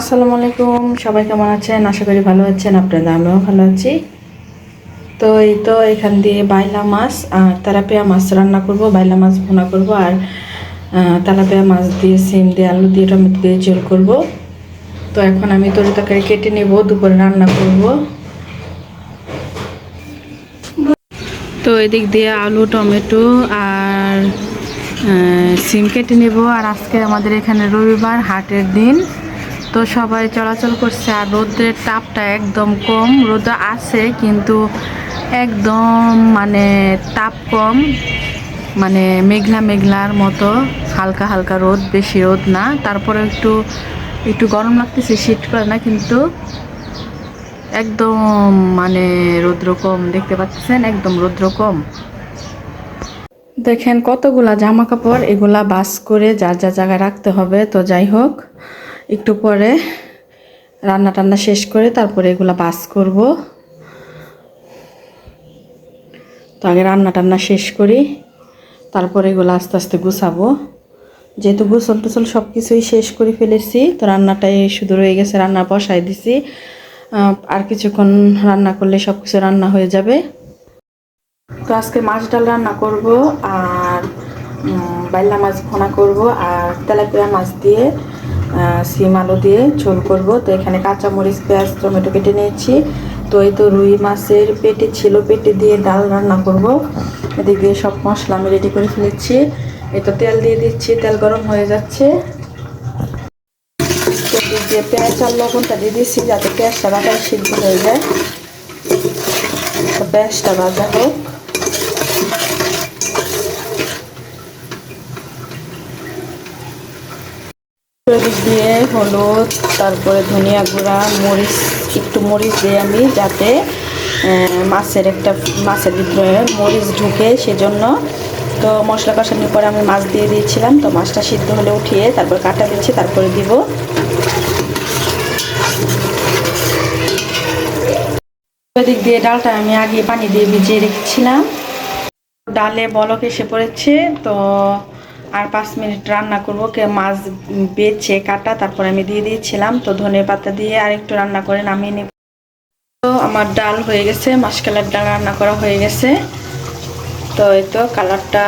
আসসালামু আলাইকুম, সবাই কেমন আছেন? আশা করি ভালো আছেন। আপনারা, আমিও ভালো আছি। তো এই তো এখান দিয়ে বাইলা মাছ আর তেলাপিয়া মাছ রান্না করব। বাইলা মাছ ভুনা করব আর তেলাপিয়া মাছ দিয়ে সিম দিয়ে আলু দিয়ে টমেটো দিয়ে ঝোল করব। তো এখন আমি তরি তরকারি কেটে নেব, দুপুরে রান্না করব। তো এদিক দিয়ে আলু টমেটো আর সিম কেটে নেব। আর আজকে আমাদের এখানে রবিবার, হাটের দিন, তো সবাই চলাচল করছে। আর রোদের তাপটা একদম কম, রোদ আছে কিন্তু একদম তাপ কম, মেঘলা মেঘলার মতো, হালকা হালকা রোদ, বেশি রোদ না। তারপরে একটু একটু গরম লাগতেছে, শীত করে না কিন্তু একদম রৌদ্র কম। দেখতে পাচ্ছেন একদম রৌদ্র কম। দেখেন কতগুলা জামা কাপড়, এগুলা বাস করে যার যার জায়গায় রাখতে হবে। তো যাই হোক, একটু পরে রান্না টান্না শেষ করে তারপরে এগুলা বাস করব। তো আগে রান্না টান্না শেষ করি, তারপরে এগুলো আস্তে আস্তে গুছাবো। যেহেতু গোসল টোসল সব কিছুই শেষ করে ফেলেছি, তো রান্নাটাই শুধু রয়ে গেছে। রান্না বসাই দিছি, আর কিছুক্ষণ রান্না করলে সব কিছু রান্না হয়ে যাবে। তো আজকে মাছ ডাল রান্না করব আর বাইলা মাছ ভুনা করব আর তেলাপিয়া মাছ দিয়ে সিম আলু দিয়ে ঝোল করব। তো এখানে কাঁচামরিচ, পেঁয়াজ, টমেটো কেটে নিয়েছি। তো এই তো রুই মাছের পেটে ছিল, পেটে দিয়ে ডাল রান্না করব। এদিকে সব মশলা আমি রেডি করে ফেলেছি। এই তো তেল দিয়ে দিচ্ছি, তেল গরম হয়ে যাচ্ছে। তো দিয়ে পেঁয়াজ আর লবণটা দিয়ে দিচ্ছি যাতে পেঁয়াজটা তাড়াতাড়ি সিদ্ধ হয়ে যায়। তো পেঁয়াজটা ভাজা হোক। দিয়ে হলুদ, তারপরে ধনিয়া গুঁড়া, মরিচ, একটু মরিচ দিয়ে আমি যাতে মাছের ভিতরে মরিচ ঢুকে, সেজন্য। তো মশলা কষানোর পরে আমি মাছ দিয়ে দিয়েছিলাম। তো মাছটা সিদ্ধ হলে উঠিয়ে তারপর কাটা দিচ্ছি, তারপরে দিব। ওদিক দিয়ে ডালটা আমি আগে পানি দিয়ে ভিজিয়ে রেখেছিলাম। ডালে বলক এসে পড়েছে। তো আর 5 মিনিট রান্না করব। মাছ বেছে কাটা তারপরে আমি দিয়ে দিয়েছিলাম। তো ধনে পাতা দিয়ে আর একটু রান্না করে নামিয়ে নিব। তো আমার ডাল হয়ে গেছে, মাসকালের ডাল রান্না করা হয়ে গেছে। তো এই তো কালারটা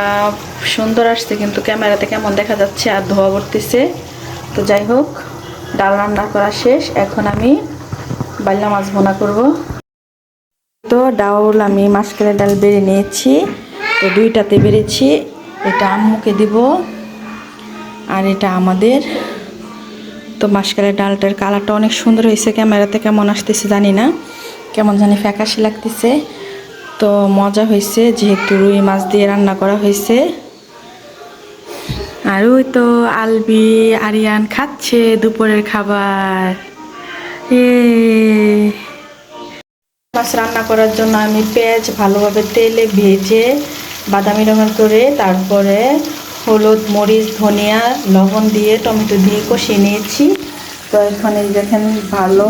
সুন্দর আসছে, কিন্তু ক্যামেরাতে কেমন দেখা যাচ্ছে আর ধোয়া পড়তেছে। তো যাই হোক, ডাল রান্না করা শেষ। এখন আমি বাইলা মাছ ভুনা করব। তো ডাউল আমি মাসকালের ডাল বেড়ে নিয়েছি। তো দুইটাতে বেড়েছি, এটা আম্মুকে দিব আর এটা আমাদের। তো মাসকালের ডালটার কালারটা অনেক সুন্দর হয়েছে, ক্যামেরাতে কেমন আসতেছে জানি না, কেমন জানি ফ্যাকাশে লাগতেছে। তো মজা হয়েছে, যেহেতু রুই মাছ দিয়ে রান্না করা হয়েছে। আর ওই তো আলবি আরিয়ান খাচ্ছে দুপুরের খাবার। মাছ রান্না করার জন্য আমি পেঁয়াজ ভালোভাবে তেলে ভেজে বাদামি রঙের করে, তারপরে হলুদ, মরিচ, ধনিয়া, লবণ দিয়ে টমেটো দিয়ে কষিয়ে নিয়েছি। তো এখানে দেখেন ভালো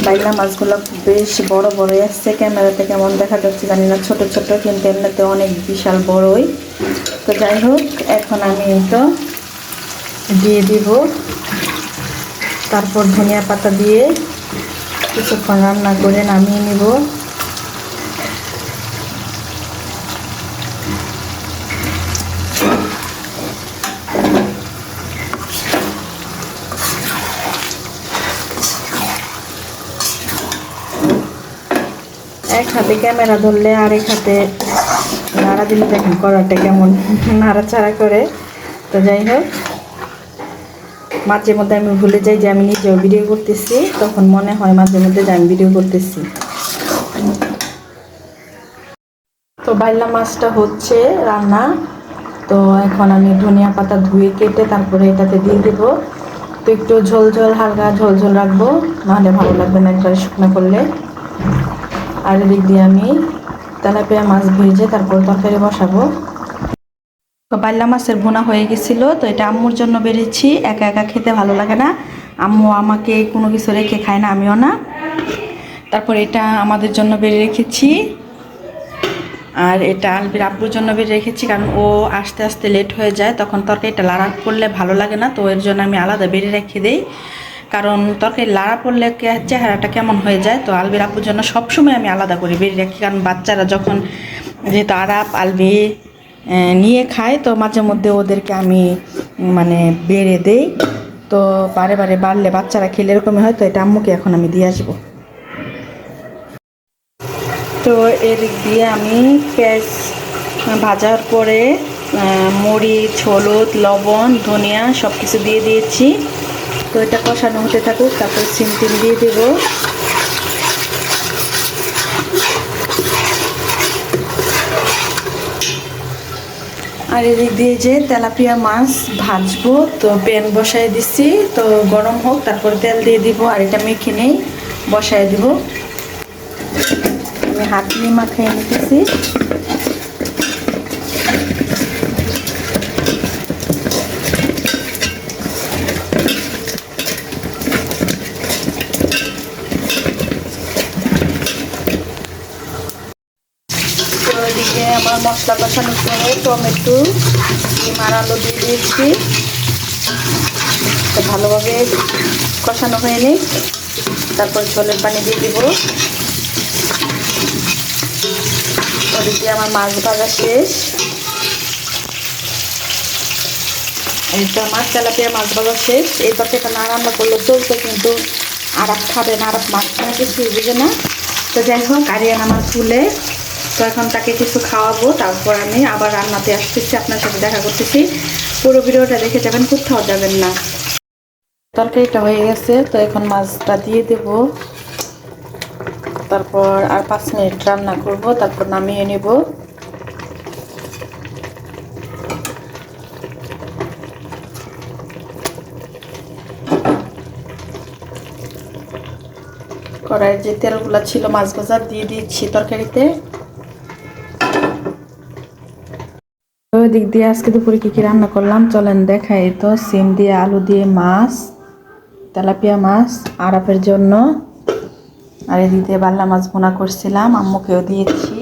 বাইলা মাছগুলো বেশ বড় বড় আসছে, ক্যামেরাতে কেমন দেখা যাচ্ছে জানি না, ছোট ছোট, কিন্তু এমনিতে অনেক বিশাল বড়ই। তো যাই হোক, এখন আমি তো দিয়ে দিব, তারপর ধনিয়া পাতা দিয়ে কিছুক্ষণ রান্না করে নামিয়ে নিব। এক হাতে ক্যামেরা ধরলে আরেক হাতে নাড়া দিলে দেখেন কড়াটা কেমন নাড়াচাড়া করে। তো যাই হোক, মাঝে মধ্যে আমি ভুলে যাই যে আমি নিজেও ভিডিও করতেছি, তখন মনে হয় মাঝে মধ্যে যে আমি ভিডিও করতেছি। তো বাইলা মাছটা হচ্ছে রান্না। তো এখন আমি ধনিয়া পাতা ধুয়ে কেটে তারপরে এটাতে দিয়ে দেব। তো একটু ঝোল ঝোল, হালকা ঝোল ঝোল রাখবো, নাহলে ভালো লাগবে না একবারে শুকনো করলে। আর এদিক দিয়ে আমি তেলাপিয়া মাছ ভেজে তারপর তরকারি বসাবো। তো বাইলা মাছের ভুনা হয়ে গেছিল। তো এটা আম্মুর জন্য বেড়েছি, একা একা খেতে ভালো লাগে না, আম্মু আমাকে কোনো কিছু রেখে খায় না, আমিও না। তারপর এটা আমাদের জন্য বেড়ে রেখেছি, আর এটা আলবির আব্বুর জন্য বেড়ে রেখেছি, কারণ ও আস্তে আস্তে লেট হয়ে যায়, তখন তরকারিটা লাড়া করলে ভালো লাগে না। তো এর জন্য আমি আলাদা বেড়ে রেখে দিই, কারণ তরকারি লাড়া পড়লে চেহারাটা কেমন হয়ে যায়। তো আলবির আপুর জন্য সবসময় আমি আলাদা করে বেড়ে রাখি, কারণ বাচ্চারা যখন যেহেতু আরাপ আলবি নিয়ে খায়, তো মাঝে মধ্যে ওদেরকে আমি মানে বেড়ে দেই। তো বারে বারে বাড়লে বাচ্চারা খেলে এরকমই হয়। তো এটা আম্মুকে এখন আমি দিয়ে আসবো। তো এদিক দিয়ে আমি পেঁয়াজ ভাজার পরে মরিচ, হলুদ, লবণ, ধনিয়া সব কিছু দিয়ে দিয়েছি। তো এটা কষানো হতে থাকুক, তারপর সিম টিম দিয়ে দেবো। আর এদিক দিয়ে যে তেলাপিয়া মাছ ভাজবো, তো প্যান বসায় দিচ্ছি। তো গরম হোক, তারপর তেল দিয়ে দিব। আর এটা মেখে নেই, বসায় দিব। আমি হাত দিয়ে মাখিয়ে নিতেছি। তো এদিকে আমার মশলা কষানোর পরে টমেটো, ডিম আর আলু দিয়ে দিয়েছি। তো ভালোভাবে কষানো হয়ে নিই, তারপর ঝোলের পানি দিয়ে দিব। ওদিকে আমার মাছ ভাজা শেষ। এই তো আমার তেলাপিয়া মাছ ভাজা শেষ। এই তরকারিটা না রান্না করলে চলতো, কিন্তু আরাপ খাবে না, আরাপ মাছ খানা কিছু বুঝে না। তো যাই হোক, আরিয়ান আমার ফুলে, তো এখন তাকে কিছু খাওয়াবো, তারপর আমি আবার রান্নাতে আসতেছি, আপনার সাথে দেখা করতেছি। পুরো ভিডিওটা দেখে যাবেন, কোথাও যাবেন না। তরকারিটা হয়ে গেছে, তো এখন মাছটা দিয়ে দেব। তারপর আর 5 মিনিট রান্না করব, তারপর নামিয়ে নেব। কড়াইয়ের যে তেলগুলো ছিল মাছ ভাজা দিয়ে দিচ্ছি তরকারিতে। ওই দিক দিয়ে আজকে দুপুরে কি কি রান্না করলাম চলেন দেখাই। তো সিম দিয়ে আলু দিয়ে মাছ, তেলাপিয়া মাছ আরাপের জন্য। আর এদিক দিয়ে বাল্লা মাছ ভুনা করছিলাম, আম্মুকেও দিয়েছি।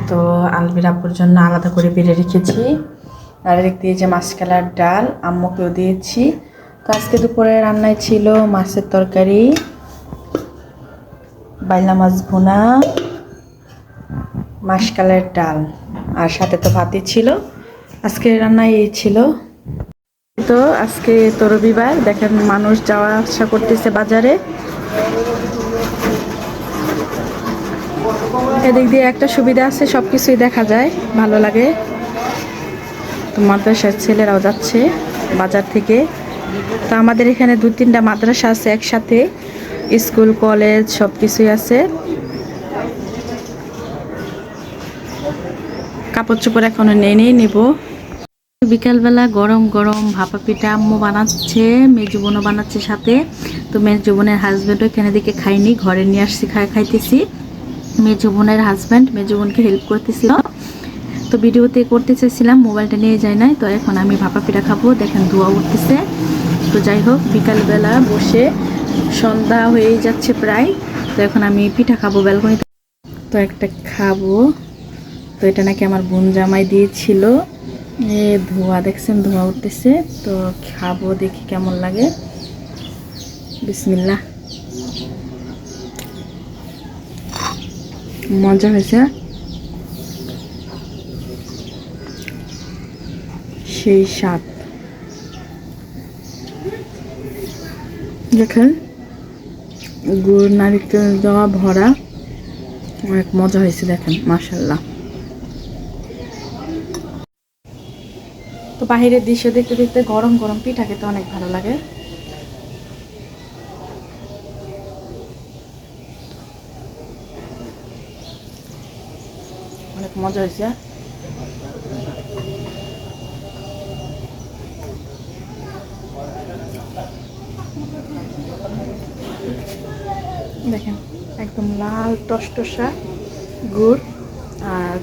তো আলবির আপুর জন্য আলাদা করে বেড়ে রেখেছি। আর এদিক দিয়ে যে মাছকালার ডাল আম্মুকেও দিয়েছি। তো আজকে দুপুরে রান্নায় ছিল মাছের তরকারি, বাইলা মাছ ভুনা, মাছকালের ডাল, আর সাথে তো ভাতই ছিল। আজকে রান্নায় এই ছিল। তো আজকে তো রবিবার, দেখেন মানুষ যাওয়া আসা করতেছে বাজারে। এদিক দিয়ে একটা সুবিধা আছে, সব কিছুই দেখা যায়, ভালো লাগে। তো মাদ্রাসার ছেলেরাও যাচ্ছে বাজার থেকে। তো আমাদের এখানে 2-3টা মাদ্রাসা আছে একসাথে, স্কুল কলেজ সব কিছুই আছে। কাপড় চোপড় এখনো নেই নেব। বিকালবেলা গরম গরম ভাপা পিঠা আম্মু বানাচ্ছে, মেজু বোনও বানাচ্ছে সাথে। তো মেজু বোনের হাজব্যান্ডও এখানে দিকে খাইনি, ঘরে নিয়ে আসছি, খাইতেছি। মেজু বোনের হাজব্যান্ড মেজু বোনকে হেল্প করতেছিল। তো ভিডিওতে করতে চাইছিলাম, মোবাইলটা নিয়ে যায় নাই। তো এখন আমি ভাপা পিঠা খাবো, দেখেন ধোয়া উঠতেছে। তো যাই হোক, বিকালবেলা বসে সন্ধ্যা হয়েই যাচ্ছে প্রায়। তো এখন আমি পিঠা খাবো ব্যালকনিতে। তো একটা খাবো। তো এটা নাকি আমার বোন জামাই দিয়েছিল। ধোয়া দেখছেন, ধোয়া উঠতেছে। তো খাবো, দেখি কেমন লাগে। বিসমিল্লাহ। মজা হয়েছে, সেই স্বাদ। দেখেন গুড় নারিকেল দেওয়া ভরা, অনেক মজা হয়েছে, দেখেন মাশাআল্লাহ। তো বাহিরের দৃশ্য দেখতে দেখতে গরম গরম পিঠা খেতে অনেক ভালো লাগে। অনেক মজা হয়েছে। দেখেন একদম লাল টসটসা গুড় আর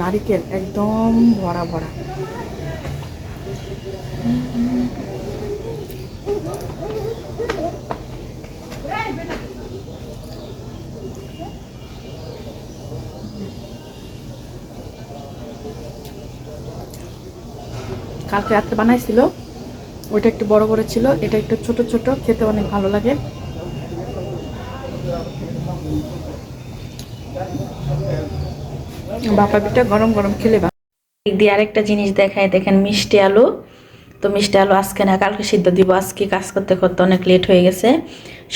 নারিকেল একদম ভরা ভরা। কালকে রাত্রে বানাইছিল, ওইটা একটু বড় বড় ছিল, এটা একটু ছোট ছোট, খেতে অনেক ভালো লাগে। বাপা পিঠা গরম গরম খেলে দিক দিয়ে আরেকটা জিনিস দেখায়, দেখেন মিষ্টি আলু। তো মিষ্টি আলু আজকে না কালকে সিদ্ধ দিব, আজকে কাজ করতে করতে অনেক লেট হয়ে গেছে,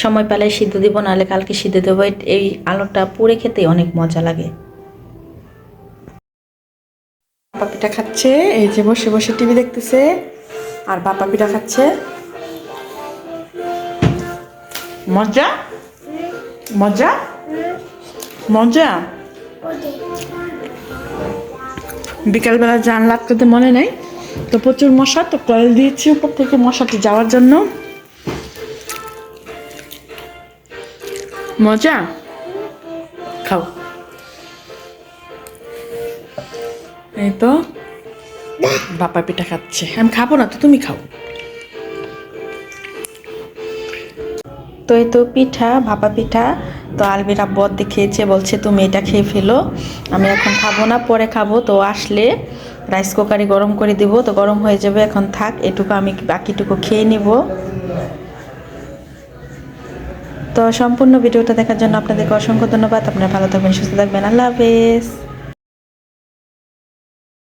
সময় পেলে সিদ্ধ দিব, নাহলে কালকে সিদ্ধ দেবো। এই আলুটা পুড়ে খেতে অনেক মজা লাগে। বাপা পিঠা খাচ্ছে, এই যে বসে বসে টিভি দেখতেছে, আর বাপা পিঠা খাচ্ছে। মজা মজা মজা। বিকালবেলা জানলা আটকাতে মনে নেই, তো প্রচুর মশা, তো কয়েল দিয়েছি উপর থেকে মশাটি যাওয়ার জন্য। মজা, খাও। এই তো বাপা পিঠা খাচ্ছে, আমি খাবো না, তো তুমি খাও। তো এই তো পিঠা, ভাপা পিঠা। তো আলবিরা বদ খেয়েছে, বলছে তুমি এটা খেয়ে ফেলো, আমি এখন খাবো না, পরে খাবো। তো আসলে রাইস কুকারে গরম করে দিব, তো গরম হয়ে যাবে, এখন থাক, এটুকু আমি বাকিটুকু খেয়ে নিব। তো সম্পূর্ণ ভিডিওটা দেখার জন্য আপনাদেরকে অসংখ্য ধন্যবাদ। আপনারা ভালো থাকবেন, সুস্থ থাকবেন, আল্লাহ হাফেজ।